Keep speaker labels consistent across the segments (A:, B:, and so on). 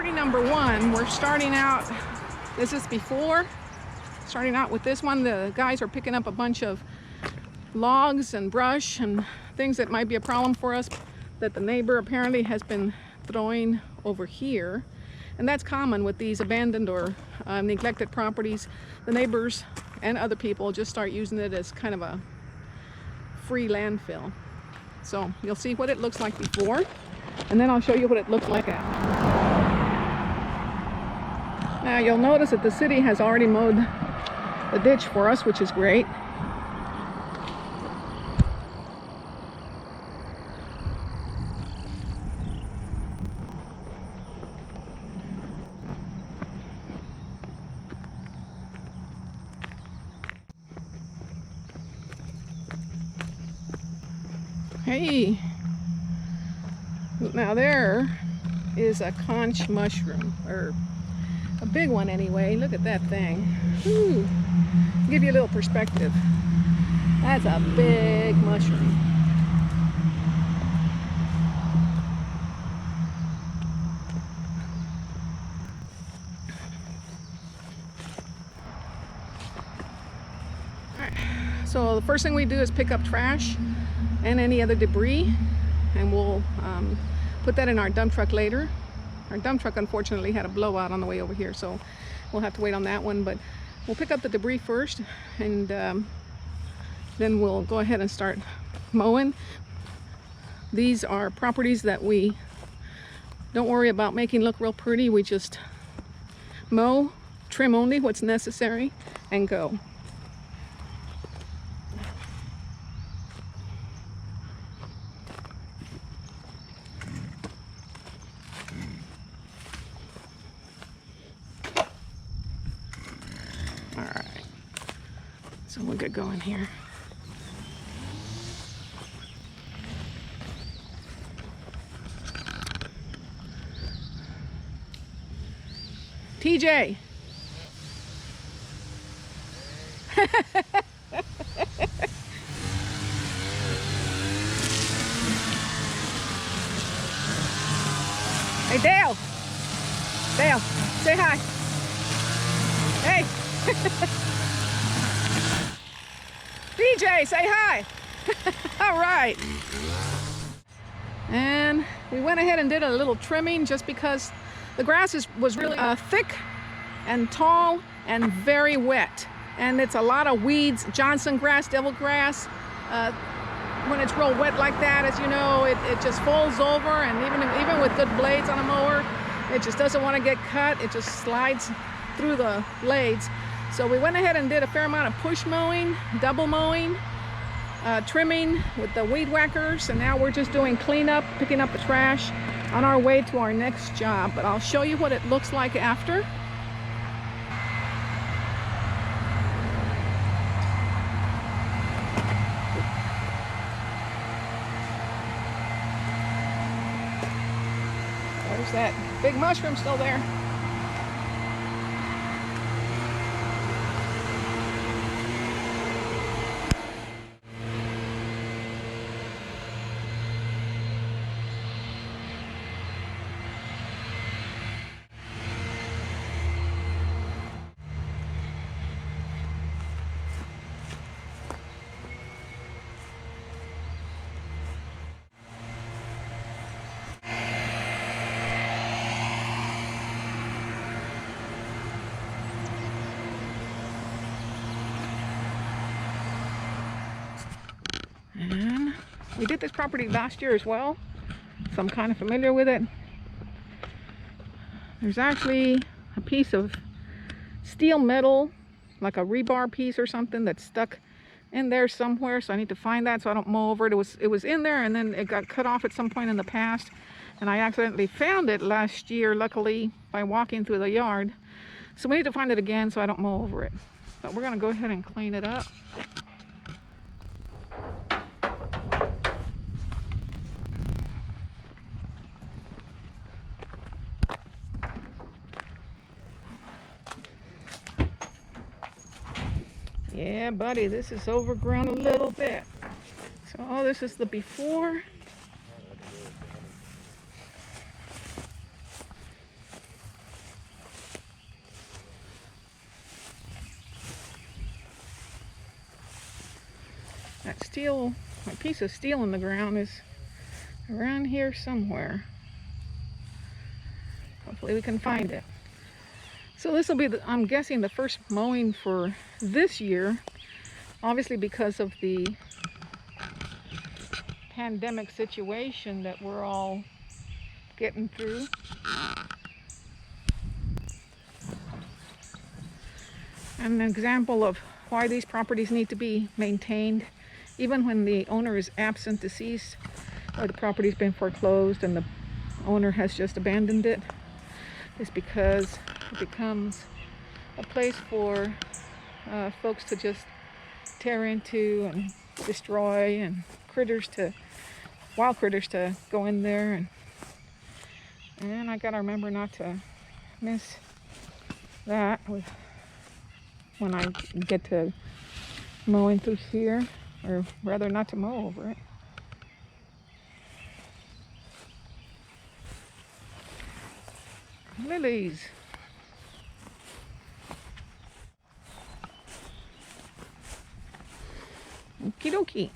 A: property number 1, we're starting out, this is before, starting out with this one. The guys are picking up a bunch of logs and brush and things that might be a problem for us that the neighbor apparently has been throwing over here. And that's common with these abandoned or neglected properties. The neighbors and other people just start using it as kind of a free landfill. So you'll see what it looks like before, and then I'll show you what it looks like after. Now you'll notice that the city has already mowed the ditch for us, which is great. Hey, now there is a conch mushroom, or a big one anyway. Look at that thing. Whew. Give you a little perspective. That's a big mushroom. All right. So the first thing we do is pick up trash and any other debris, and we'll put that in our dump truck later. Our dump truck unfortunately had a blowout on the way over here, so we'll have to wait on that one, but we'll pick up the debris first, and then we'll go ahead and start mowing. These are properties that we don't worry about making look real pretty. We just mow, trim only what's necessary, and go. So we'll get going here. TJ. Hey, Dale. Dale, say hi. Hey. DJ, say hi. All right. And we went ahead and did a little trimming just because the grass was really thick and tall and very wet. And it's a lot of weeds, Johnson grass, devil grass. When it's real wet like that, as you know, it just folds over, and even with good blades on a mower, it just doesn't want to get cut. It just slides through the blades. So we went ahead and did a fair amount of push mowing, double mowing, trimming with the weed whackers, and now we're just doing cleanup, picking up the trash on our way to our next job. But I'll show you what it looks like after. There's that big mushroom still there. And we did this property last year as well, so I'm kind of familiar with it. There's actually a piece of steel metal, like a rebar piece or something, that's stuck in there somewhere, so I need to find that so I don't mow over it. It was in there, and then it got cut off at some point in the past, and I accidentally found it last year, luckily, by walking through the yard. So we need to find it again so I don't mow over it. But we're going to go ahead and clean it up. Yeah, buddy, this is overgrown a little bit. So this is the before. That steel, a piece of steel in the ground is around here somewhere. Hopefully we can find it. So this will be, I'm guessing, the first mowing for this year. Obviously because of the pandemic situation that we're all getting through. An example of why these properties need to be maintained, even when the owner is absent, deceased, or the property's been foreclosed and the owner has just abandoned it, is because it becomes a place for folks to just tear into and destroy, and wild critters to go in there, and I gotta remember not to miss that when I get to mowing through here, or rather not to mow over it. Lilies. Okie dokie.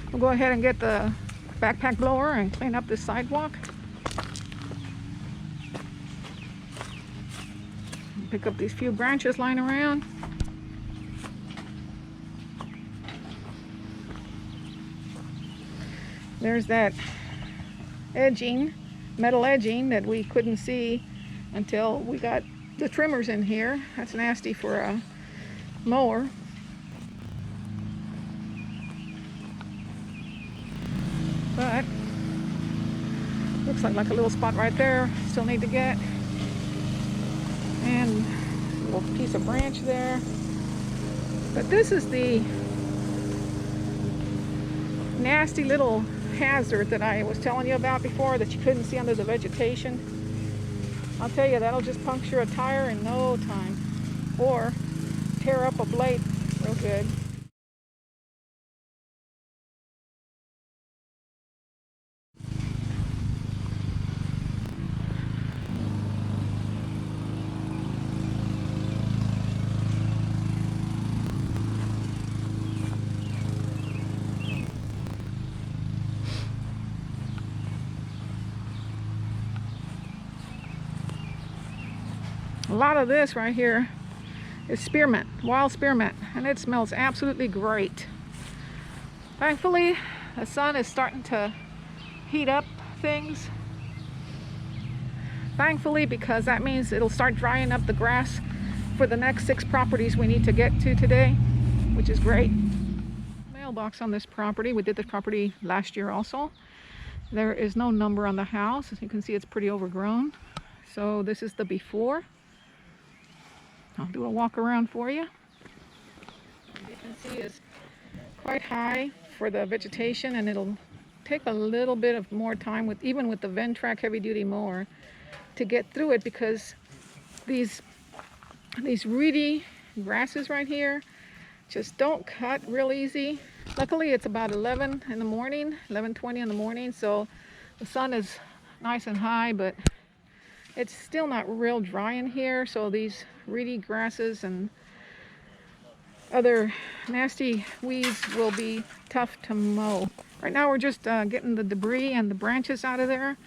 A: We'll go ahead and get the backpack blower and clean up this sidewalk. Pick up these few branches lying around. There's that edging, metal edging that we couldn't see until we got the trimmers in here. That's nasty for a mower. But looks like a little spot right there. Still need to get. And a little piece of branch there. But this is the nasty little hazard that I was telling you about before, that you couldn't see under the vegetation. I'll tell you, that'll just puncture a tire in no time, or tear up a blade real good. A lot of this right here is spearmint, wild spearmint, and it smells absolutely great. Thankfully, the sun is starting to heat up things. Thankfully, because that means it'll start drying up the grass for the next 6 properties we need to get to today, which is great. Mailbox on this property. We did this property last year also. There is no number on the house. As you can see, it's pretty overgrown. So this is the before. I'll do a walk around for you. As you can see, it's quite high for the vegetation, and it'll take a little bit of more time with, even with the Ventrac heavy-duty mower, to get through it, because these reedy grasses right here just don't cut real easy. Luckily, it's about 11 in the morning, 11:20 in the morning, so the sun is nice and high, but it's still not real dry in here, so these reedy grasses and other nasty weeds will be tough to mow. Right now we're just getting the debris and the branches out of there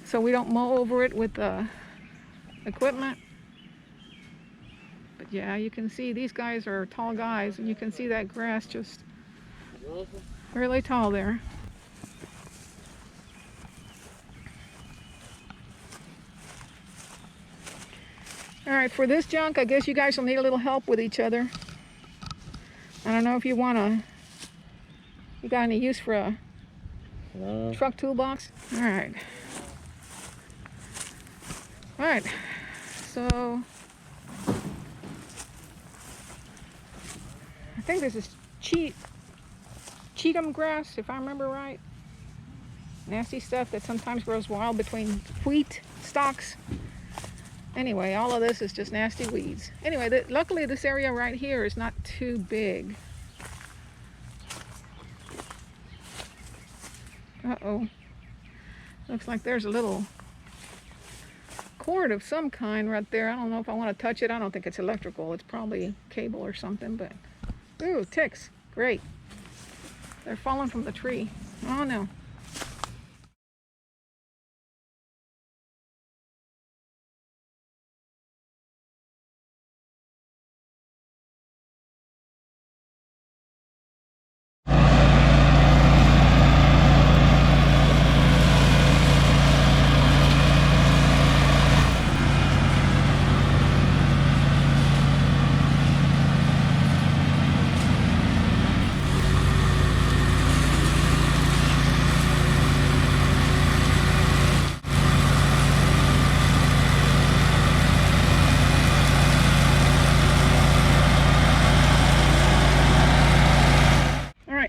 A: so we don't mow over it with equipment. But yeah, you can see these guys are tall guys, and you can see that grass just really tall there. All right, for this junk, I guess you guys will need a little help with each other. I don't know if you got any use for a truck toolbox? All right. All right, so I think this is cheatham grass, if I remember right. Nasty stuff that sometimes grows wild between wheat stalks. Anyway, all of this is just nasty weeds. Anyway, luckily this area right here is not too big. Uh-oh. Looks like there's a little cord of some kind right there. I don't know if I want to touch it. I don't think it's electrical. It's probably cable or something, but... Ooh, ticks. Great. They're falling from the tree. Oh, no.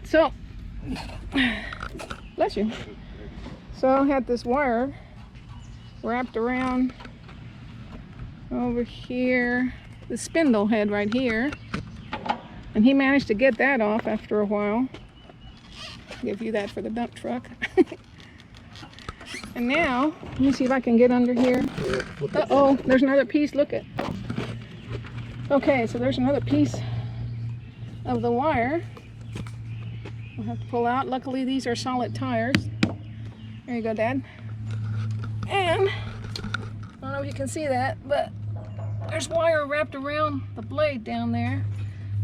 A: So, bless you. So I had this wire wrapped around over here, the spindle head right here, and he managed to get that off after a while. Give you that for the dump truck. And now, let me see if I can get under here. Uh-oh, there's another piece, look at. Okay, so there's another piece of the wire. We'll have to pull out. Luckily, these are solid tires. There you go, Dad. And, I don't know if you can see that, but there's wire wrapped around the blade down there.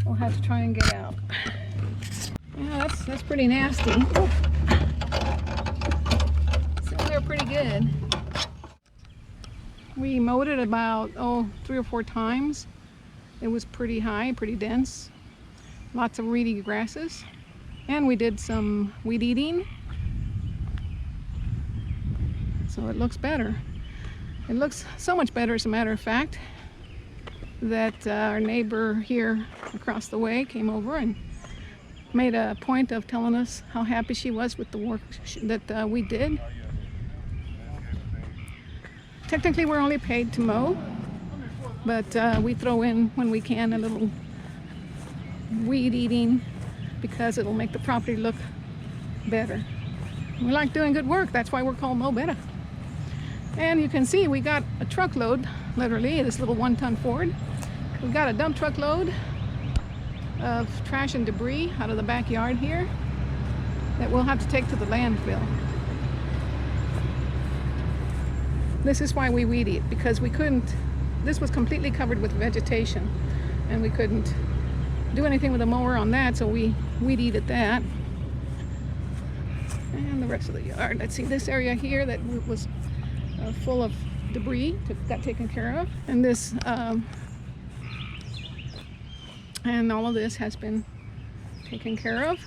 A: We'll have to try and get out. Yeah, that's pretty nasty. So they're pretty good. We mowed it about, 3 or 4 times. It was pretty high, pretty dense. Lots of reedy grasses. And we did some weed eating, so it looks better. It looks so much better, as a matter of fact, that our neighbor here across the way came over and made a point of telling us how happy she was with the work that we did. Technically, we're only paid to mow, but we throw in, when we can, a little weed eating, because it'll make the property look better. We like doing good work, that's why we're called Mow Better. And you can see we got a truckload, literally, this little 1-ton Ford. We got a dump truckload of trash and debris out of the backyard here that we'll have to take to the landfill. This is why we weed eat, because we couldn't, this was completely covered with vegetation, and we couldn't do anything with a mower on that, so we weed eat at that. And the rest of the yard, let's see, this area here that was full of debris got taken care of, and this and all of this has been taken care of.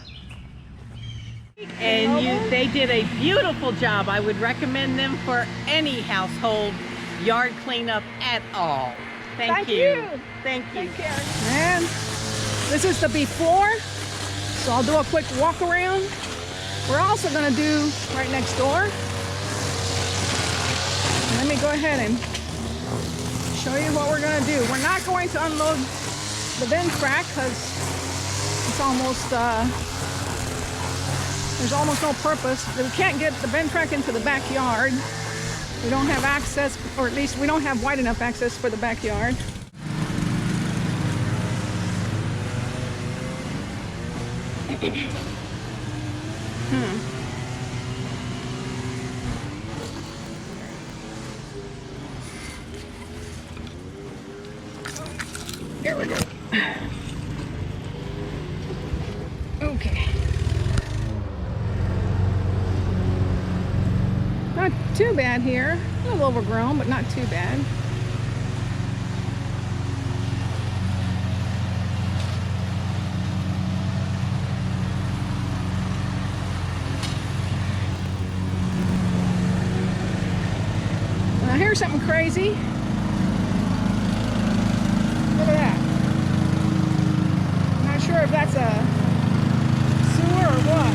B: And they did a beautiful job. I would recommend them for any household yard cleanup at all. Thank you. Thank you.
A: Take care. And this is the before, so I'll do a quick walk around. we're also going to do right next door. Let me go ahead and show you what we're going to do. We're not going to unload the Ventrac because it's almost, there's almost no purpose. We can't get the Ventrac into the backyard. We don't have access, or at least we don't have wide enough access for the backyard. Here we go. Okay. Not too bad here. A little overgrown, but not too bad. Now here's something crazy. Look at that. I'm not sure if that's a sewer or what.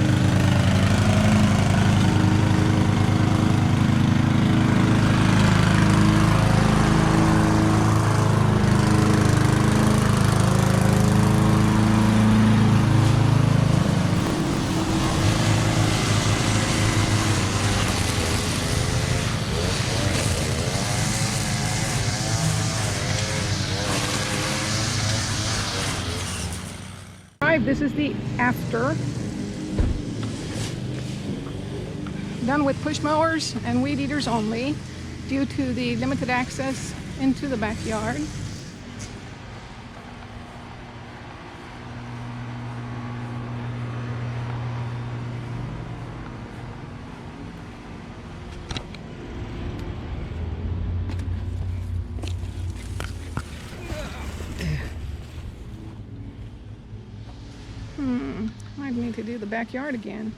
A: This is the after. Done with push mowers and weed eaters only due to the limited access into the backyard. I need to do the backyard again.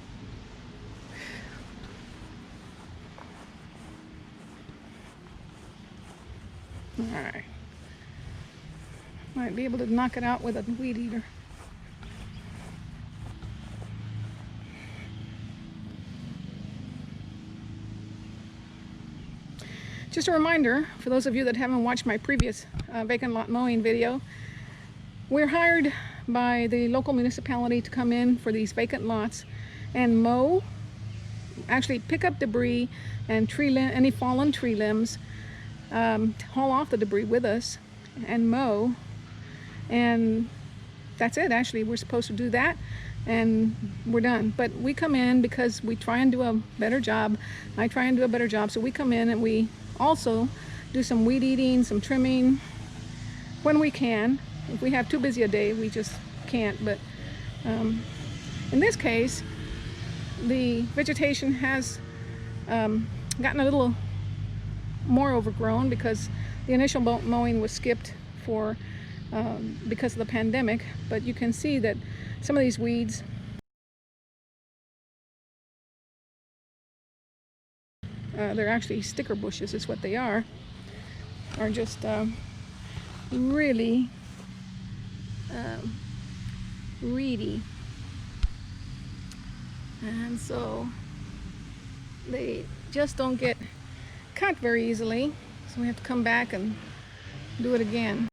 A: All right. Might be able to knock it out with a weed eater. Just a reminder, for those of you that haven't watched my previous vacant lot mowing video, we're hired by the local municipality to come in for these vacant lots and mow, actually pick up debris and any fallen tree limbs, haul off the debris with us and mow, and that's it. Actually, we're supposed to do that and we're done. But we come in because we try and do a better job. I try and do a better job, so we come in and we also do some weed eating, some trimming when we can. If we have too busy a day, we just can't. But in this case, the vegetation has gotten a little more overgrown because the initial mowing was skipped for because of the pandemic. But you can see that some of these weeds they're actually sticker bushes is what they are just really reedy, and so they just don't get cut very easily, so we have to come back and do it again.